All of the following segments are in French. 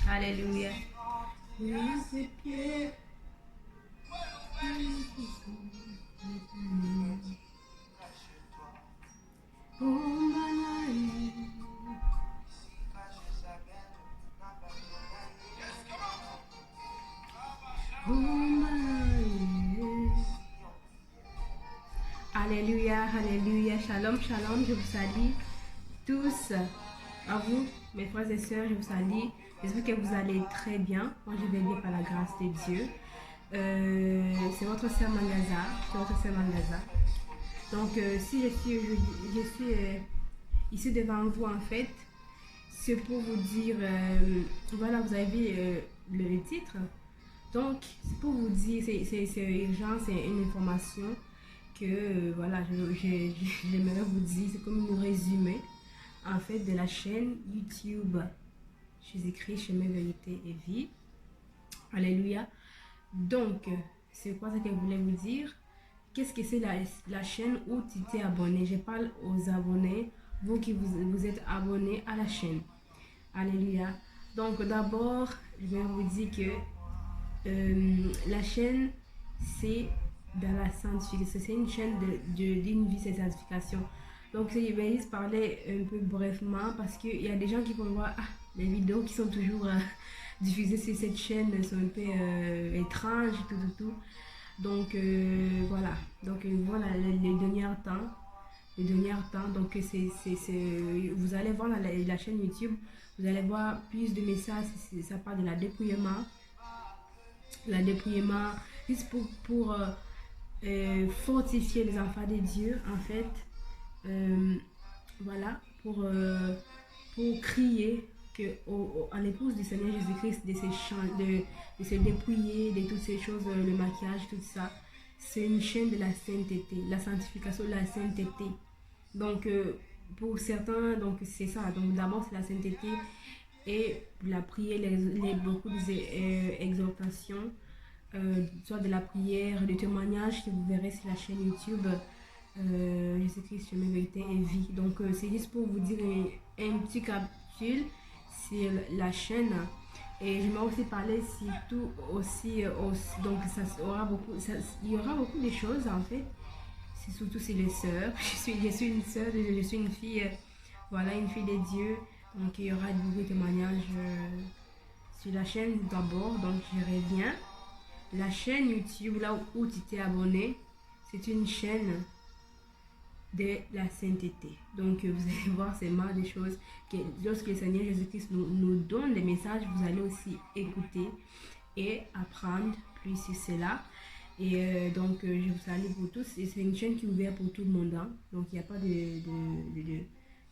Alléluia. Alléluia, alléluia, shalom, shalom, je vous salue tous, à vous, mes frères et sœurs, je vous salue. J'espère que vous allez très bien. Moi, je vais bien par la grâce de Dieu. C'est votre sœur Mangaza. Donc, si je suis ici devant vous, en fait, c'est pour vous dire, voilà, vous avez vu le titre. Donc, c'est pour vous dire, c'est urgent, c'est une information que, voilà, j'aimerais vous dire, c'est comme un résumé, en fait, de la chaîne YouTube Jésus-Christ, chemin, vérité et vie. Alléluia. Donc, c'est quoi ça que je voulais vous dire? Qu'est-ce que c'est la chaîne où tu t'es abonné? Je parle aux abonnés, vous qui vous êtes abonnés à la chaîne. Alléluia. Donc, d'abord, je vais vous dire que la chaîne, c'est dans la sanctification. C'est une chaîne d'une vie de sanctification. Donc, je vais juste parler un peu brièvement parce qu'il y a des gens qui vont voir les vidéos qui sont toujours diffusées sur cette chaîne sont un peu étranges, tout. Donc, voilà. Donc, voilà les derniers temps. Donc, vous allez voir la chaîne YouTube, vous allez voir plus de messages, ça parle de la dépouillement, juste pour fortifier les enfants de Dieu, en fait. Voilà, pour crier que à l'épouse du Seigneur Jésus-Christ, de se dépouiller, de toutes ces choses, le maquillage, tout ça. C'est une chaîne de la sainteté, la sanctification de la sainteté. Donc, pour certains, donc c'est ça. Donc, d'abord, c'est la sainteté et la prière, beaucoup d'exhortations, soit de la prière, de témoignages que vous verrez sur la chaîne YouTube Jésus-Christ, chemin, vérité et vie. Donc, c'est juste pour vous dire un petit capsule sur la chaîne. Et je vais aussi parler surtout aussi, donc il y aura beaucoup de choses en fait. C'est surtout sur les sœurs. Je suis une sœur, je suis une fille, voilà, une fille de Dieu. Donc il y aura beaucoup de témoignages sur la chaîne d'abord. Donc je reviens. La chaîne YouTube, là où tu t'es abonné, c'est une chaîne de la sainteté. Donc vous allez voir, c'est marre des choses que lorsque le Seigneur Jésus-Christ nous donne des messages, vous allez aussi écouter et apprendre plus sur cela. Et donc je vous salue pour tous. Et c'est une chaîne qui est ouverte pour tout le monde, hein. Donc il n'y a pas de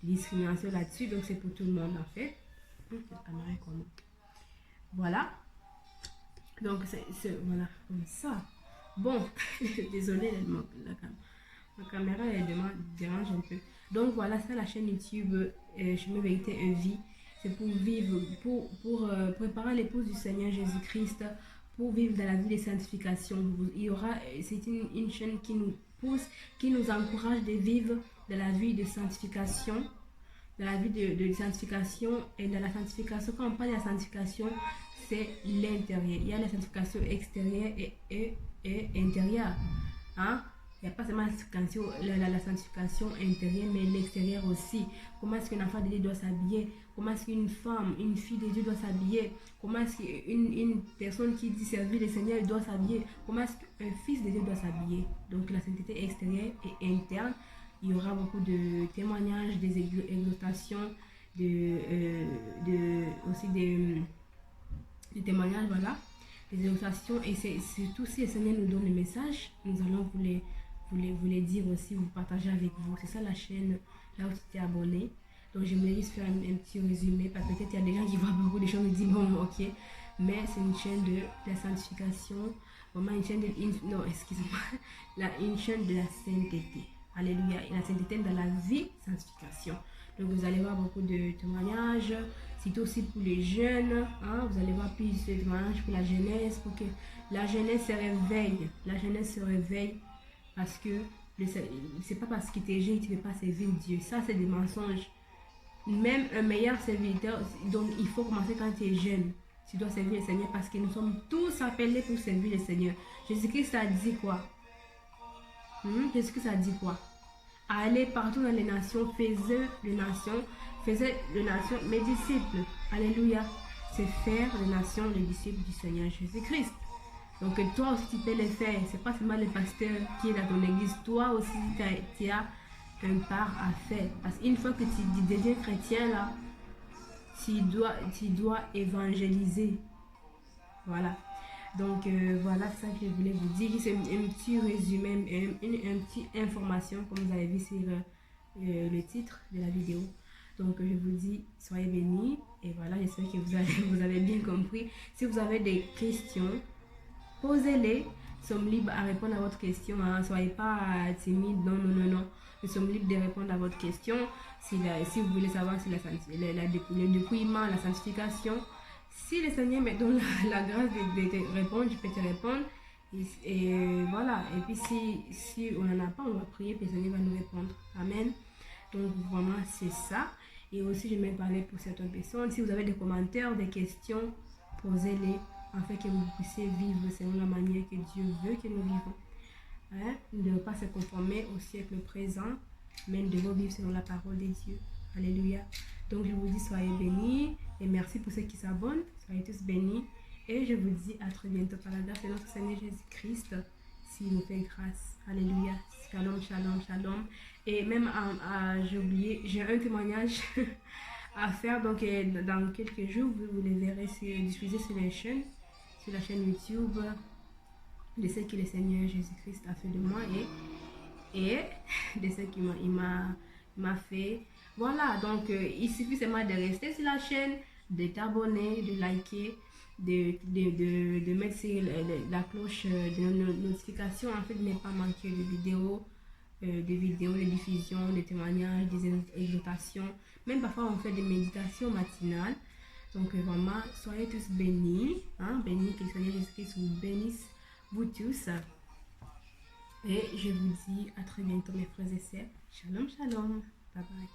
discrimination là-dessus. Donc c'est pour tout le monde en fait. Voilà. Donc c'est voilà comme ça. Bon, désolé ma caméra elle dérange un peu. Donc voilà, c'est la chaîne YouTube Chemin, Vérité et Vie. C'est pour vivre, pour préparer l'épouse du Seigneur Jésus-Christ, pour vivre dans la vie de sanctification. Il y aura, c'est une chaîne qui nous pousse, qui nous encourage de vivre dans la vie de sanctification. Dans la vie de sanctification, et dans la sanctification, quand on parle de la sanctification, c'est l'intérieur. Il y a la sanctification extérieure et intérieure. Hein? Il n'y a pas seulement la sanctification intérieure, mais l'extérieur aussi. Comment est-ce qu'un enfant de Dieu doit s'habiller? Comment est-ce qu'une femme, une fille de Dieu doit s'habiller? Comment est-ce qu'une personne qui dit servir le Seigneur doit s'habiller? Comment est-ce qu'un fils de Dieu doit s'habiller? Donc la sainteté extérieure et interne. Il y aura beaucoup de témoignages, des exhortations, aussi des témoignages, voilà, des exhortations. Et c'est surtout si le Seigneur nous donne le message, nous allons vous les dire aussi, vous partager avec vous. C'est ça la chaîne, là où tu t'es abonné. Donc j'aimerais juste faire un petit résumé, parce que peut-être il y a des gens qui voient beaucoup de choses et disent bon ok, mais c'est une chaîne de la sanctification, vraiment une chaîne de, non excusez-moi, une chaîne de la sainteté. Alléluia. Et la sainteté dans la vie, sanctification. Donc vous allez voir beaucoup de témoignages, c'est aussi pour les jeunes, hein, vous allez voir plus de témoignages pour la jeunesse, pour que la jeunesse se réveille. La jeunesse se réveille parce que c'est pas parce que tu es jeune que tu ne peux pas servir Dieu. Ça, c'est des mensonges. même un meilleur serviteur, donc il faut commencer quand tu es jeune. Tu dois servir le Seigneur parce que nous sommes tous appelés pour servir le Seigneur. Jésus-Christ a dit quoi? Jésus-Christ a dit quoi? Allez partout dans les nations, faisait les nations mes disciples. Alléluia. C'est faire les nations les disciples du Seigneur Jésus-Christ. Donc toi aussi tu peux le faire. C'est pas seulement le pasteur qui est dans ton église. Toi aussi tu as un part à faire. Parce qu'une fois que tu deviens chrétien là, tu dois évangéliser. Voilà. Donc voilà ça que je voulais vous dire. C'est un petit résumé, une petite information comme vous avez vu sur le titre de la vidéo. Donc je vous dis soyez bénis et voilà, j'espère que vous avez bien compris. Si vous avez des questions, posez-les. Nous sommes libres à répondre à votre question. Hein. Soyez pas timide. Non. Nous sommes libres de répondre à votre question. Si vous voulez savoir si le dépouillement, la sanctification, si le Seigneur me donne la grâce de te répondre, je peux te répondre. Et voilà. Et puis si on n'en a pas, on va prier et le Seigneur va nous répondre. Amen. Donc vraiment c'est ça. Et aussi je vais parler pour certaines personnes. Si vous avez des commentaires, des questions, posez-les afin que vous puissiez vivre selon la manière que Dieu veut que nous vivons. Hein? Nous ne devons pas se conformer au siècle présent, mais nous devons vivre selon la parole de Dieu. Alléluia. Donc je vous dis soyez bénis et merci pour ceux qui s'abonnent. Soyez tous bénis et je vous dis à très bientôt par la grâce de notre Seigneur Jésus-Christ s'il nous fait grâce. Alléluia. Shalom, shalom, shalom. Et même j'ai oublié, j'ai un témoignage à faire. Donc dans quelques jours, vous les verrez diffusés sur la chaîne YouTube de ce que le Seigneur Jésus-Christ a fait de moi et de ce qu'il m'a fait. Voilà, donc il suffit seulement de rester sur la chaîne, de t'abonner, de liker, de mettre sur la cloche de notification afin de ne pas manquer de vidéos, de diffusion, de témoignages, des exhortations. Même parfois on fait des méditations matinales. Donc vraiment, soyez tous bénis, hein, bénis, que le Seigneur Jésus-Christ vous bénisse, vous tous. Et je vous dis à très bientôt mes frères et sœurs. Shalom, shalom. Bye bye.